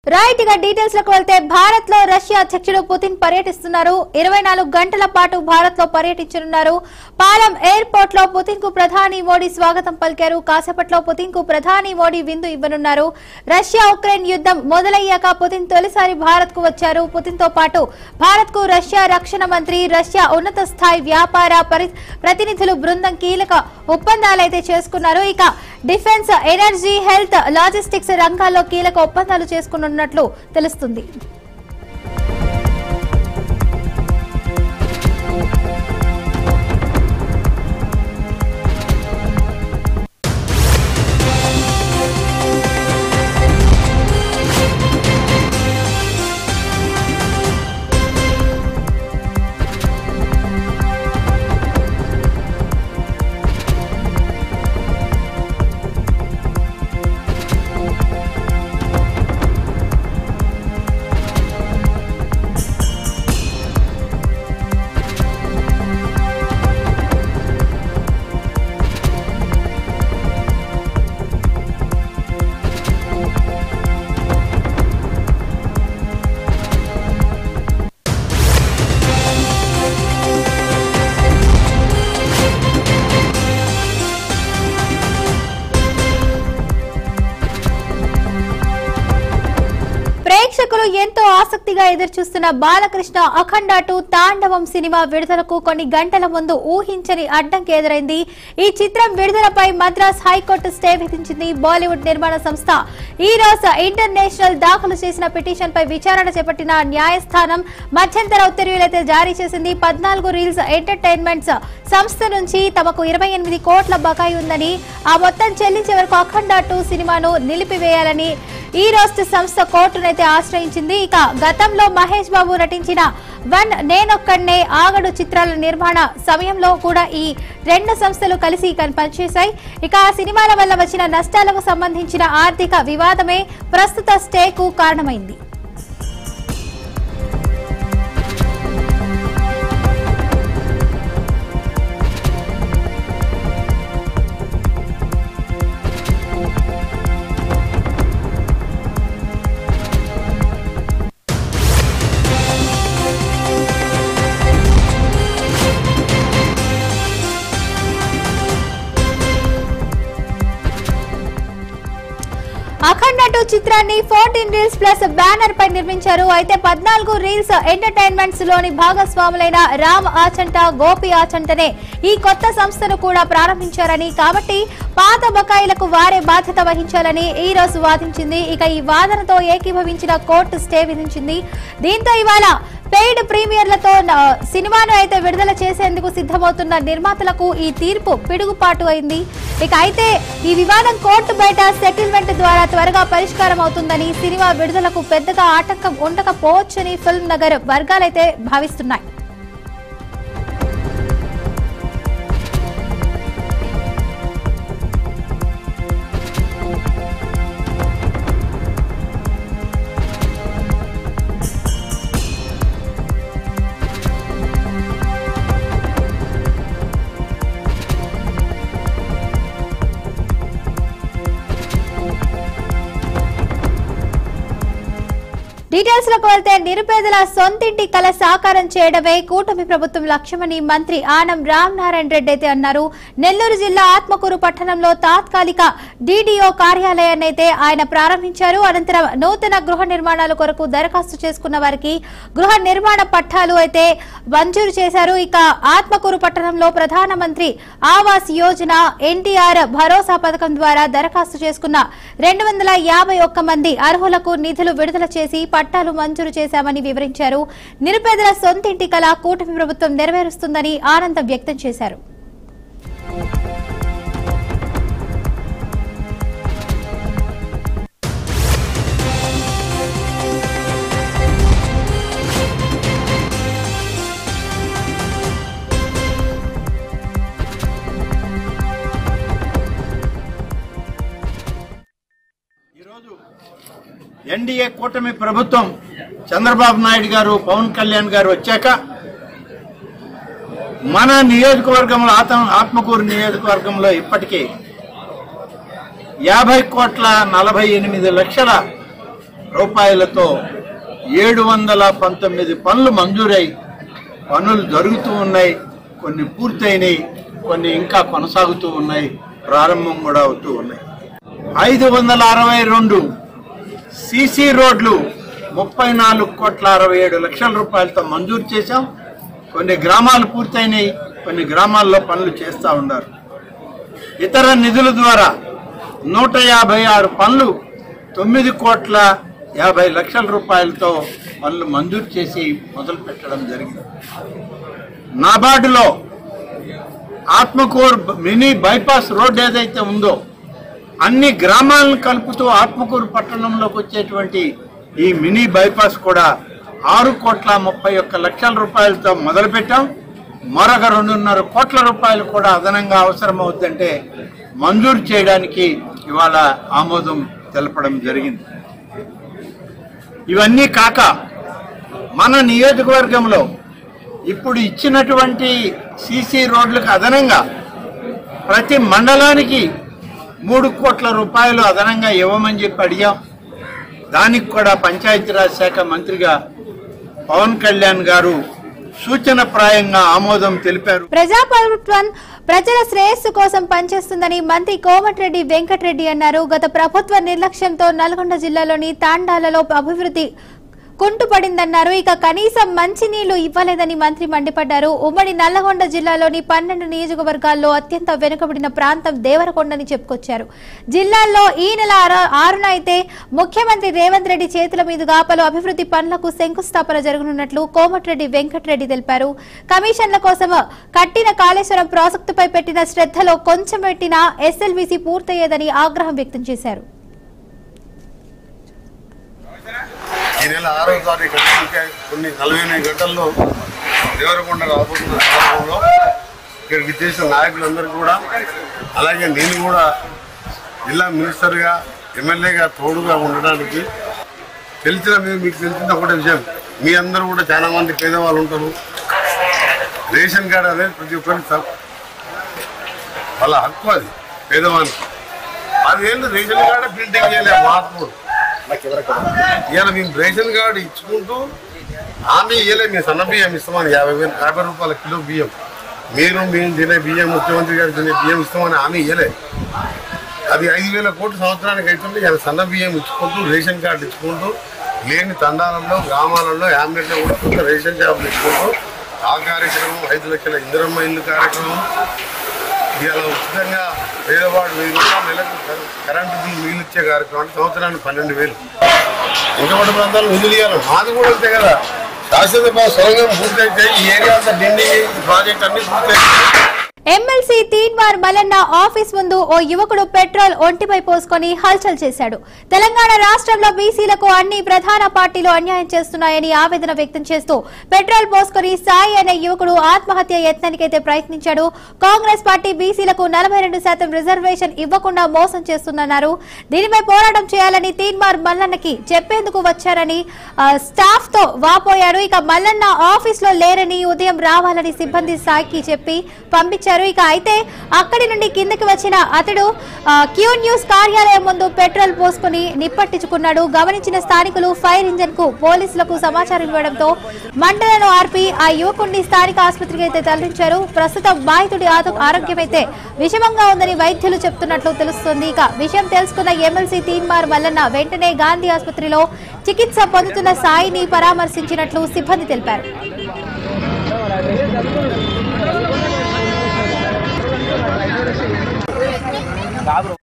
Right గా details లకు వెళ్తే భారత్ లో రష్యా అధ్యక్షుడు పుతిన్ పర్యటిస్తున్నారు. 24 గంటల పాటు భారత్ లో పర్యటించనున్నారు. పాలం ఎయిర్పోర్ట్ లో పుతిన్ కు ప్రధాని మోడీ స్వాగతం పలికారు. కాసేపట్లో పుతిన్ కు ప్రధాని మోడీ విందు ఇవ్వనున్నారు. రష్యా ఉక్రెయిన్ యుద్ధం మొదలయ్యాక పుతిన్ తొలిసారి భారత్ కు వచ్చారు. పుతిన్ తో పాటు భారత్ కు రష్యా రక్షణ మంత్రి, రష్యా ఉన్నత స్థాయి వ్యాపార ప్రతినిధులు బృందం కీలక ఒప్పందాలైతే చేసుకున్నారు. ఇక డిఫెన్స్, ఎనర్జీ, హెల్త్, లాజిస్టిక్స్ రంగాల్లో కీలక ఒప్పందాలు చేసుకున్నట్లు తెలుస్తుంది. ప్రేక్షకులు ఎంతో ఆసక్తిగా ఎదురుచూస్తున్న బాలకృష్ణ అఖండ 2 తాండవం సినిమా విడుదలకు కొన్ని గంటల ముందు ఊహించని అడ్డంకి ఎదురైంది. ఈ చిత్రం విడుదలపై మద్రాస్ హైకోర్టు స్టే విధించింది. బాలీవుడ్ నిర్మాణ సంస్థ ఈ రోజు ఇంటర్నేషనల్ దాఖలు చేసిన పిటిషన్ పై విచారణ చేపట్టిన న్యాయస్థానం మధ్యంతర ఉత్తర్వులైతే జారీ చేసింది. 14 రీల్స్ ఎంటర్టైన్మెంట్స్ సంస్థ నుంచి తమకు 28 కోట్ల బకాయి ఉందని, ఆ మొత్తం చెల్లించే వరకు అఖండ 2 సినిమాను నిలిపివేయాలని ఈ రోజు సంస్థ కోర్టునైతే ఆశ్రయించింది. ఇక గతంలో మహేష్ బాబు నటించిన 1 నేనొక్కడ్నే, ఆగడు చిత్రాల నిర్మాణ సమయంలో కూడా ఈ రెండు సంస్థలు కలిసి పనిచేశాయి. ఇక ఆ సినిమాల వల్ల వచ్చిన నష్టాలకు సంబంధించిన ఆర్థిక వివాదమే ప్రస్తుత స్టేకు కారణమైంది. అఖండ 2 చిత్రాన్ని 14 రీల్స్ ప్లస్ బ్యానర్ పై నిర్మించారు. అయితే 14 రీల్స్ ఎంటర్టైన్మెంట్స్ లోని భాగస్వాములైన రామ్ ఆచంట, గోపి ఆచంటనే ఈ కొత్త సంస్థను కూడా ప్రారంభించారని, కాబట్టి పాత బకాయిలకు వారే బాధ్యత వహించాలని ఈ రోజు వాదించింది. ఇక ఈ వాదనతో ఏకీభవించిన కోర్టు స్టే విధించింది. దీంతో ఇవాళ పెయిడ్ ప్రీమియర్లతో సినిమాను అయితే విడుదల చేసేందుకు సిద్ధమవుతున్న నిర్మాతలకు ఈ తీర్పు పిడుగుపాటు అయింది. ఇక అయితే ఈ వివాదం కోర్టు బయట సెటిల్మెంట్ ద్వారా త్వరగా పరిష్కారం అవుతుందని, సినిమా విడుదలకు పెద్దగా ఆటంకం ఉండకపోవచ్చని ఫిల్మ్ నగర్ వర్గాలైతే భావిస్తున్నాయి. డీటెయిల్స్ లకు వెళ్తే నిరుపేదల సొంతింటి కల సాకారం చేయడమే కూటమి ప్రభుత్వం లక్ష్యమని మంత్రి ఆనం రామనారాయణ రెడ్డి అయితే అన్నారు. నెల్లూరు జిల్లా ఆత్మకూరు పట్టణంలో తాత్కాలిక డీడీఓ కార్యాలయాన్ని అయితే ఆయన ప్రారంభించారు. అనంతరం నూతన గృహ నిర్మాణాల కొరకు దరఖాస్తు చేసుకున్న వారికి గృహ నిర్మాణ పట్టాలు అయితే మంజూరు చేశారు. ఇక ఆత్మకూరు పట్టణంలో ప్రధానమంత్రి ఆవాస్ యోజన, ఎన్టీఆర్ భరోసా పథకం ద్వారా దరఖాస్తు చేసుకున్న 251 మంది అర్హులకు నిధులు విడుదల చేసి పట్టాలు మంజూరు చేశామని వివరించారు. నిరుపేదల సొంతింటి కల కూటమి ప్రభుత్వం నెరవేరుస్తుందని ఆనందం వ్యక్తం చేశారు. ఎన్డీఏ కూటమి ప్రభుత్వం చంద్రబాబు నాయుడు గారు, పవన్ కళ్యాణ్ గారు వచ్చాక మన నియోజకవర్గంలో ఆత్మకూరు నియోజకవర్గంలో ఇప్పటికీ 50,48,00,00,000 రూపాయలతో 719 పనులు మంజూరై పనులు జరుగుతూ ఉన్నాయి. కొన్ని పూర్తయినాయి, కొన్ని ఇంకా కొనసాగుతూ ఉన్నాయి, ప్రారంభం కూడా అవుతూ ఉన్నాయి. 562 సీసీ రోడ్లు 34,67,00,000 రూపాయలతో మంజూరు చేశాం. కొన్ని గ్రామాలు పూర్తయినాయి, కొన్ని గ్రామాల్లో పనులు చేస్తూ ఉన్నారు. ఇతర నిధుల ద్వారా 156 పనులు 9,50,00,000 రూపాయలతో పనులు మంజూరు చేసి మొదలు పెట్టడం జరిగింది. నాబార్డులో ఆత్మకూరు మినీ బైపాస్ రోడ్ ఏదైతే ఉందో అన్ని గ్రామాలను కలుపుతూ ఆత్మకూరు పట్టణంలోకి వచ్చేటువంటి ఈ మినీ బైపాస్ కూడా 6,31,00,000 రూపాయలతో మొదలుపెట్టాం. మరొక 2.5 కోట్ల రూపాయలు కూడా అదనంగా అవసరం అవుతుందంటే మంజూరు చేయడానికి ఇవాళ ఆమోదం తెలపడం జరిగింది. ఇవన్నీ కాక మన నియోజకవర్గంలో ఇప్పుడు ఇచ్చినటువంటి సీసీ రోడ్లకు అదనంగా ప్రతి మండలానికి 3 కోట్ల రూపాయలు అదనంగా ఇవ్వమని చెప్పి అడిగాం. దానికి కూడా పంచాయతీరాజ్ శాఖ మంత్రిగా పవన్ కళ్యాణ్ గారు సూచనప్రాయంగా ఆమోదం తెలిపారు. ప్రజాప్రభుత్వం ప్రజల శ్రేయస్సు కోసం పనిచేస్తుందని మంత్రి కోమటిరెడ్డి వెంకటరెడ్డి అన్నారు. గత ప్రభుత్వ నిర్లక్ష్యంతో నల్గొండ జిల్లాలోని తాండాలలో అభివృద్ధి కుంటుపడిందన్నారు. ఇక కనీసం మంచినీళ్లు ఇవ్వలేదని మంత్రి మండిపడ్డారు. ఉమ్మడి నల్లగొండ జిల్లాలోని 12 నియోజకవర్గాల్లో అత్యంత వెనుకబడిన ప్రాంతం దేవరకొండని చెప్పుకొచ్చారు. జిల్లాల్లో ఈ నెల 6న అయితే ముఖ్యమంత్రి రేవంత్ రెడ్డి చేతుల మీదుగా పలు అభివృద్ధి పనులకు శంకుస్థాపన జరగనున్నట్లు కోమటిరెడ్డి వెంకటరెడ్డి తెలిపారు. కమిషన్ల కోసం కట్టిన కాళేశ్వరం ప్రాజెక్టుపై పెట్టిన శ్రద్ధలో కొంచెం పెట్టిన ఎస్ఎల్బీసీ పూర్తయ్యేదని ఆగ్రహం వ్యక్తం చేశారు. ఈ నెల 6వ తారీఖు కొన్ని 48 గంటల్లో దేవరకొండ రాబోతున్న సందర్భంలో ఇక్కడికి చేసిన నాయకులందరూ కూడా, అలాగే నేను కూడా జిల్లా మినిస్టర్గా ఎమ్మెల్యేగా తోడుగా ఉండడానికి మీకు తెలిసిన ఒకటే విషయం, మీ అందరూ కూడా చాలా మంది పేదవాళ్ళు ఉంటారు. రేషన్ కార్డు అనేది ప్రతి ఒక్కరికి వాళ్ళ హక్కు, అది పేదవాళ్ళకి. 10 ఏళ్ళు రేషన్ కార్డు ప్రింటింగ్ చేయలేదు మహాత్ముడు. ఇవాళ మేము రేషన్ కార్డు ఇచ్చుకుంటూ హామీ ఇవ్వలే, మేము సన్న బియ్యం ఇస్తామని 50 రూపాయల కిలో బియ్యం, మేము తినే బియ్యం, ముఖ్యమంత్రి గారు తినే బియ్యం ఇస్తామని హామీ ఇవ్వలే. అది 5,000 కోట్లు సంవత్సరానికి అవుతుంటే ఇలా సన్న బియ్యం ఇచ్చుకుంటూ రేషన్ కార్డు ఇచ్చుకుంటూ లేని తండాలలో గ్రామాలలో యామ్లెట్లో కూడా రేషన్ షాపులు ఇచ్చుకుంటూ ఆ కార్యక్రమం, 5 లక్షల ఇందిరమ్మ ఇల్లు కార్యక్రమం, ఇవాళ ఉచితంగా పేదవాడు 1000 రూపాయలు నెలకు కరెంటు బిల్లు నీళ్ళు ఇచ్చే కార్యక్రమానికి సంవత్సరానికి 12,000. వెనుకబడి ప్రాంతాలు నిధులు ఇవ్వాలి. మాది కూడా అంతే కదా. శాశ్వత సొరంగం పూర్తయితే ఈ ఏరియా అంతా డిండి ప్రాజెక్ట్ అన్ని పూర్తయితే. ఎమ్మెల్సీ తీన్మార్ మల్లన్న ఆఫీస్ ముందు ఓ యువకుడు పెట్రోల్ ఒంటిపై పోసుకొని హల్చల్ చేశాడు. తెలంగాణ రాష్ట్రంలో బీసీలకు అన్ని ప్రధాన పార్టీలు అన్యాయం చేస్తున్నాయని ఆవేదన వ్యక్తం చేస్తూ పెట్రోల్ పోసుకొని సాయి అనే యువకుడు ఆత్మహత్య యత్నానికైతే ప్రయత్నించాడు. కాంగ్రెస్ పార్టీ బీసీలకు 42% రిజర్వేషన్ ఇవ్వకుండా మోసం చేస్తుందన్నారు. దీనిపై పోరాటం చేయాలని తీన్మార్ మల్లన్నకి చెప్పేందుకు వచ్చారని స్టాఫ్ తో వాపోయారు. ఇక మల్లన్న ఆఫీస్ లో లేరని, ఉదయం రావాలని సిబ్బంది సాయికి చెప్పి పంపించారు. ఇక అయితే అక్కడి నుండి కిందకి వచ్చిన అతడు క్యూ న్యూస్ కార్యాలయం ముందు పెట్రోల్ పోసుకుని నిప్పట్టించుకున్నాడు. గమనించిన స్థానికులు ఫైర్ ఇంజన్ కు పోలీసులకు సమాచారం ఇవ్వడంతో మంటలను ఆర్పి ఆ యువకుడిని స్థానిక ఆసుపత్రికి అయితే తరలించారు. ప్రస్తుతం బాధితుడి ఆరోగ్యం అయితే విషమంగా ఉందని వైద్యులు చెప్తున్నట్లు తెలుస్తోంది. ఇక విషయం తెలుసుకున్న ఎమ్మెల్సీ తీన్మార్ మల్లన్న వెంటనే గాంధీ ఆసుపత్రిలో చికిత్స పొందుతున్న సాయిని పరామర్శించినట్లు సిబ్బంది తెలిపారు.